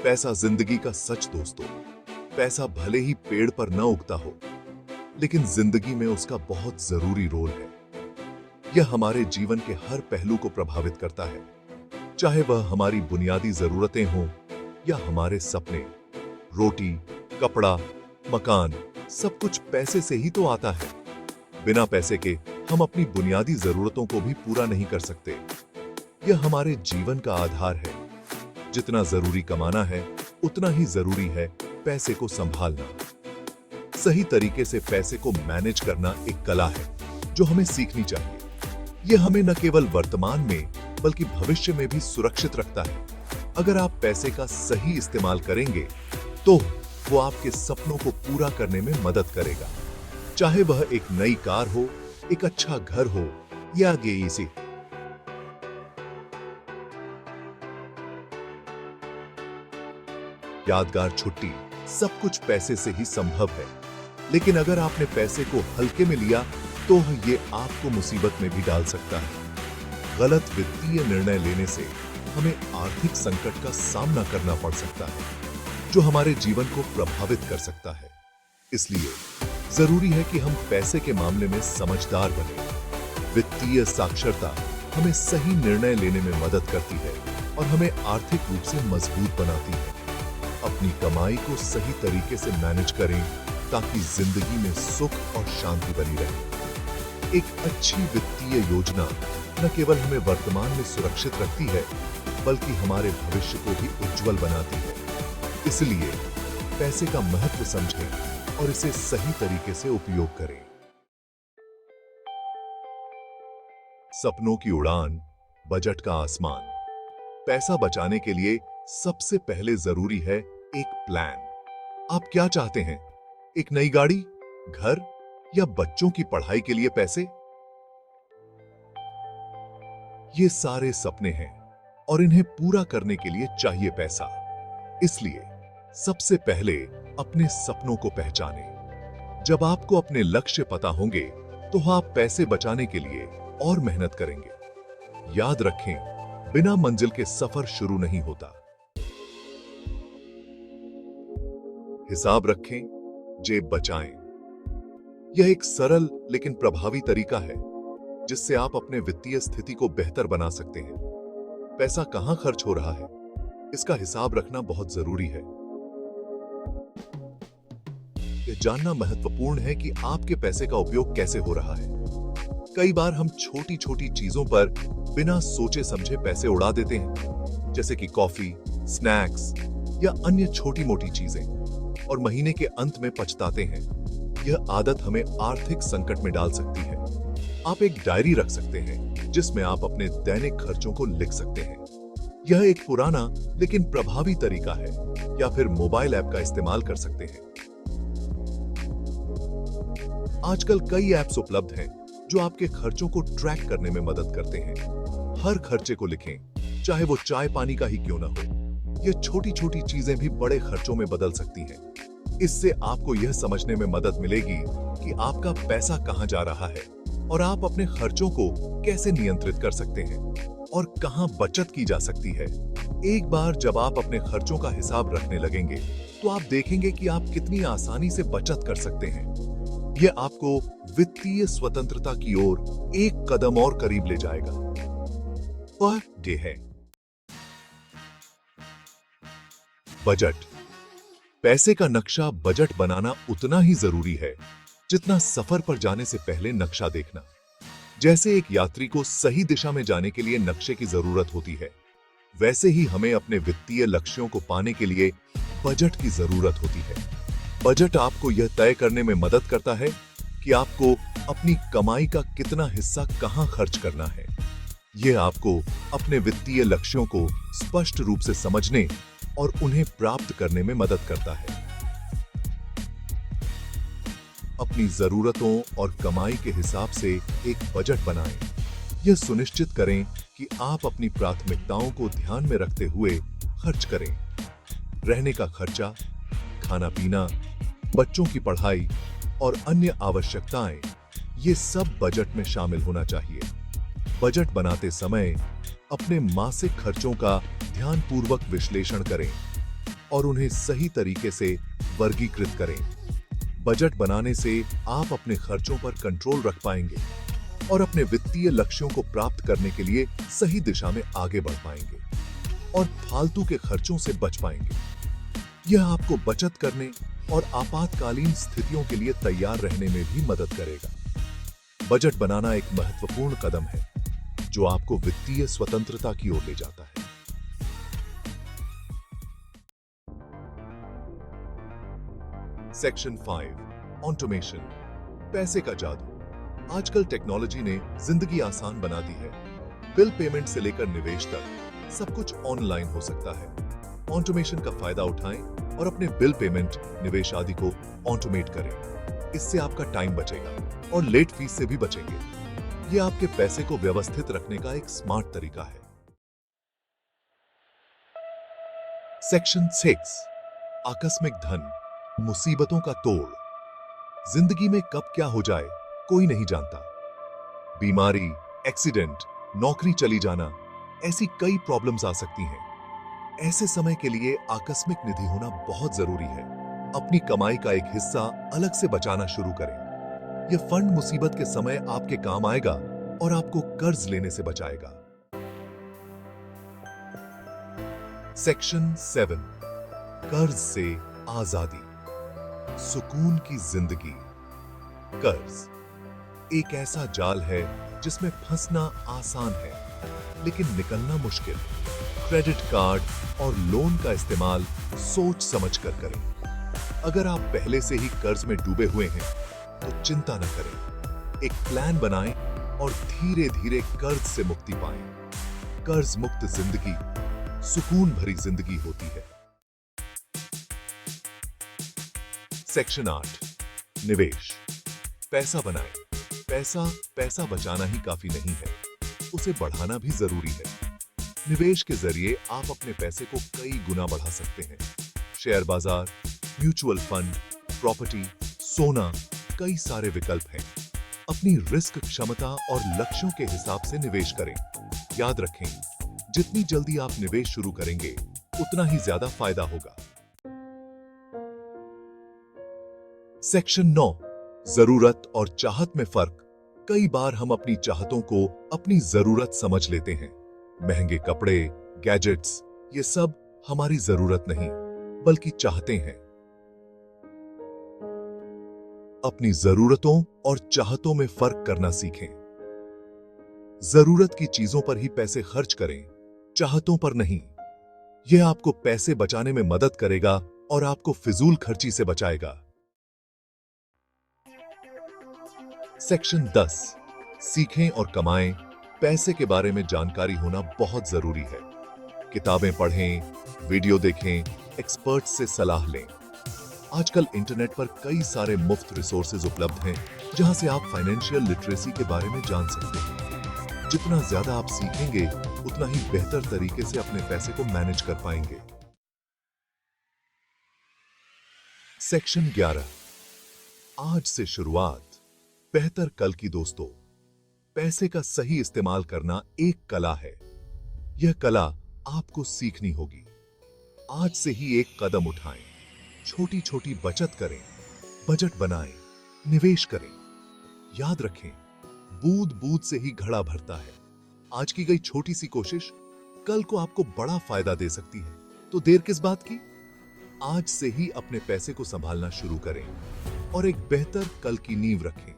पैसा जिंदगी का सच दोस्तों। पैसा भले ही पेड़ पर न उगता हो, लेकिन जिंदगी में उसका बहुत जरूरी रोल है। यह हमारे जीवन के हर पहलू को प्रभावित करता है, चाहे वह हमारी बुनियादी जरूरतें हों या हमारे सपने। रोटी, कपड़ा, मकान, सब कुछ पैसे से ही तो आता है। बिना पैसे के हम अपनी बुनियादी जरूरतों को भी पूरा नहीं कर सकते। यह हमारे जीवन का आधार है। जितना जरूरी कमाना है, उतना ही जरूरी है पैसे को संभालना। सही तरीके से पैसे को मैनेज करना एक कला है जो हमें सीखनी चाहिए। यह हमें न केवल वर्तमान में बल्कि भविष्य में भी सुरक्षित रखता है। अगर आप पैसे का सही इस्तेमाल करेंगे तो वो आपके सपनों को पूरा करने में मदद करेगा, चाहे वह एक नई कार हो, एक अच्छा घर हो या इसी यादगार छुट्टी। सब कुछ पैसे से ही संभव है, लेकिन अगर आपने पैसे को हल्के में लिया तो ये आपको मुसीबत में भी डाल सकता है। गलत वित्तीय निर्णय लेने से हमें आर्थिक संकट का सामना करना पड़ सकता है, जो हमारे जीवन को प्रभावित कर सकता है। इसलिए जरूरी है कि हम पैसे के मामले में समझदार बने। वित्तीय साक्षरता हमें सही निर्णय लेने में मदद करती है और हमें आर्थिक रूप से मजबूत बनाती है। अपनी कमाई को सही तरीके से मैनेज करें ताकि जिंदगी में सुख और शांति बनी रहे। एक अच्छी वित्तीय योजना न केवल हमें वर्तमान में सुरक्षित रखती है, बल्कि हमारे भविष्य को भी उज्जवल बनाती है। इसलिए पैसे का महत्व समझें और इसे सही तरीके से उपयोग करें। सपनों की उड़ान, बजट का आसमान। पैसा बचाने के लिए सबसे पहले जरूरी है एक प्लान। आप क्या चाहते हैं? एक नई गाड़ी, घर या बच्चों की पढ़ाई के लिए पैसे? ये सारे सपने हैं और इन्हें पूरा करने के लिए चाहिए पैसा। इसलिए सबसे पहले अपने सपनों को पहचानें। जब आपको अपने लक्ष्य पता होंगे तो आप पैसे बचाने के लिए और मेहनत करेंगे। याद रखें, बिना मंजिल के सफर शुरू नहीं होता। हिसाब रखें, जेब बचाएं। यह एक सरल लेकिन प्रभावी तरीका है जिससे आप अपने वित्तीय स्थिति को बेहतर बना सकते हैं। पैसा कहां खर्च हो रहा है, इसका हिसाब रखना बहुत जरूरी है। यह जानना महत्वपूर्ण है कि आपके पैसे का उपयोग कैसे हो रहा है। कई बार हम छोटी छोटी चीजों पर बिना सोचे समझे पैसे उड़ा देते हैं, जैसे कि कॉफी, स्नैक्स या अन्य छोटी मोटी चीजें, और महीने के अंत में पछताते हैं। यह आदत हमें आर्थिक संकट में डाल सकती है। आप एक डायरी रख सकते हैं जिसमें आप अपने दैनिक खर्चों को लिख सकते हैं। यह एक पुराना लेकिन प्रभावी तरीका है, या फिर मोबाइल ऐप का इस्तेमाल कर सकते हैं। आजकल कई ऐप्स उपलब्ध हैं जो आपके खर्चों को ट्रैक करने में मदद करते हैं। हर खर्चे को लिखें, चाहे वो चाय पानी का ही क्यों ना हो। ये छोटी छोटी चीजें भी बड़े खर्चों में बदल सकती हैं। इससे आपको यह समझने में मदद मिलेगी कि आपका पैसा कहां जा रहा है और आप अपने खर्चों को कैसे नियंत्रित कर सकते हैं और कहां बचत की जा सकती है। एक बार जब आप अपने खर्चों का हिसाब रखने लगेंगे तो आप देखेंगे कि आप कितनी आसानी से बचत कर सकते हैं। यह आपको वित्तीय स्वतंत्रता की ओर एक कदम और करीब ले जाएगा। और ये है बजट। पैसे का नक्शा बजट बनाना उतना ही जरूरी है जितना सफर पर जाने से पहले नक्शा देखना। जैसे एक यात्री को सही दिशा में जाने के लिए नक्शे की जरूरत होती है, वैसे ही हमें अपने वित्तीय लक्ष्यों को पाने के लिए बजट की जरूरत होती है। बजट आपको यह तय करने में मदद करता है कि आपको अपनी कमाई का कितना हिस्सा कहां खर्च करना है। यह आपको अपने वित्तीय लक्ष्यों को स्पष्ट रूप से समझने और उन्हें प्राप्त करने में मदद करता है। अपनी जरूरतों और कमाई के हिसाब से एक बजट बनाएं। यह सुनिश्चित करें कि आप अपनी प्राथमिकताओं को ध्यान में रखते हुए खर्च करें। रहने का खर्चा, खाना पीना, बच्चों की पढ़ाई और अन्य आवश्यकताएं, ये सब बजट में शामिल होना चाहिए। बजट बनाते समय अपने मासिक खर्चों का ध्यानपूर्वक विश्लेषण करें। और उन्हें सही तरीके से वर्गीकृत करें। बजट बनाने से आप अपने खर्चों पर कंट्रोल रख पाएंगे और अपने वित्तीय लक्ष्यों को प्राप्त करने के लिए सही दिशा में आगे बढ़ पाएंगे और फालतू के खर्चों से बच पाएंगे। यह आपको बचत करने और आपातकालीन स्थितियों के लिए तैयार रहने में भी मदद करेगा। बजट बनाना एक महत्वपूर्ण कदम है जो आपको वित्तीय स्वतंत्रता की ओर ले जाता है। सेक्शन 5 ऑटोमेशन, पैसे का जादू। आजकल टेक्नोलॉजी ने जिंदगी आसान बना दी है। बिल पेमेंट से लेकर निवेश तक सब कुछ ऑनलाइन हो सकता है। ऑटोमेशन का फायदा उठाएं और अपने बिल पेमेंट, निवेश आदि को ऑटोमेट करें। इससे आपका टाइम बचेगा और लेट फीस से भी बचेंगे। यह आपके पैसे को व्यवस्थित रखने का एक स्मार्ट तरीका है। सेक्शन 6 आकस्मिक धन, मुसीबतों का तोड़। जिंदगी में कब क्या हो जाए कोई नहीं जानता। बीमारी, एक्सीडेंट, नौकरी चली जाना, ऐसी कई प्रॉब्लम्स आ सकती हैं। ऐसे समय के लिए आकस्मिक निधि होना बहुत जरूरी है। अपनी कमाई का एक हिस्सा अलग से बचाना शुरू करें। यह फंड मुसीबत के समय आपके काम आएगा और आपको कर्ज लेने से बचाएगा। सेक्शन 7 कर्ज से आजादी, सुकून की जिंदगी। कर्ज एक ऐसा जाल है जिसमें फंसना आसान है लेकिन निकलना मुश्किल। क्रेडिट कार्ड और लोन का इस्तेमाल सोच समझ कर करें। अगर आप पहले से ही कर्ज में डूबे हुए हैं तो चिंता न करें। एक प्लान बनाएं और धीरे धीरे कर्ज से मुक्ति पाएं। कर्ज मुक्त जिंदगी सुकून भरी जिंदगी होती है। सेक्शन 8 निवेश, पैसा बनाएं। पैसा बचाना ही काफी नहीं है, उसे बढ़ाना भी जरूरी है। निवेश के जरिए आप अपने पैसे को कई गुना बढ़ा सकते हैं। शेयर बाजार, म्यूचुअल फंड, प्रॉपर्टी, सोना, कई सारे विकल्प हैं। अपनी रिस्क क्षमता और लक्ष्यों के हिसाब से निवेश करें। याद रखें, जितनी जल्दी आप निवेश शुरू करेंगे उतना ही ज्यादा फायदा होगा। सेक्शन 9 जरूरत और चाहत में फर्क। कई बार हम अपनी चाहतों को अपनी जरूरत समझ लेते हैं। महंगे कपड़े, गैजेट्स, ये सब हमारी जरूरत नहीं बल्कि चाहते हैं। अपनी जरूरतों और चाहतों में फर्क करना सीखें। जरूरत की चीजों पर ही पैसे खर्च करें, चाहतों पर नहीं। यह आपको पैसे बचाने में मदद करेगा और आपको फिजूल खर्ची से बचाएगा। सेक्शन 10 सीखें और कमाएं। पैसे के बारे में जानकारी होना बहुत जरूरी है। किताबें पढ़ें, वीडियो देखें, एक्सपर्ट्स से सलाह लें। आजकल इंटरनेट पर कई सारे मुफ्त रिसोर्सेज उपलब्ध हैं जहां से आप फाइनेंशियल लिटरेसी के बारे में जान सकते हैं। जितना ज्यादा आप सीखेंगे उतना ही बेहतर तरीके से अपने पैसे को मैनेज कर पाएंगे। सेक्शन 11 आज से शुरुआत, बेहतर कल की। दोस्तों, पैसे का सही इस्तेमाल करना एक कला है। यह कला आपको सीखनी होगी। आज से ही एक कदम उठाएं, छोटी छोटी बचत करें, बजट बनाएं, निवेश करें। याद रखें, बूंद बूंद से ही घड़ा भरता है। आज की गई छोटी सी कोशिश कल को आपको बड़ा फायदा दे सकती है। तो देर किस बात की? आज से ही अपने पैसे को संभालना शुरू करें और एक बेहतर कल की नींव रखें।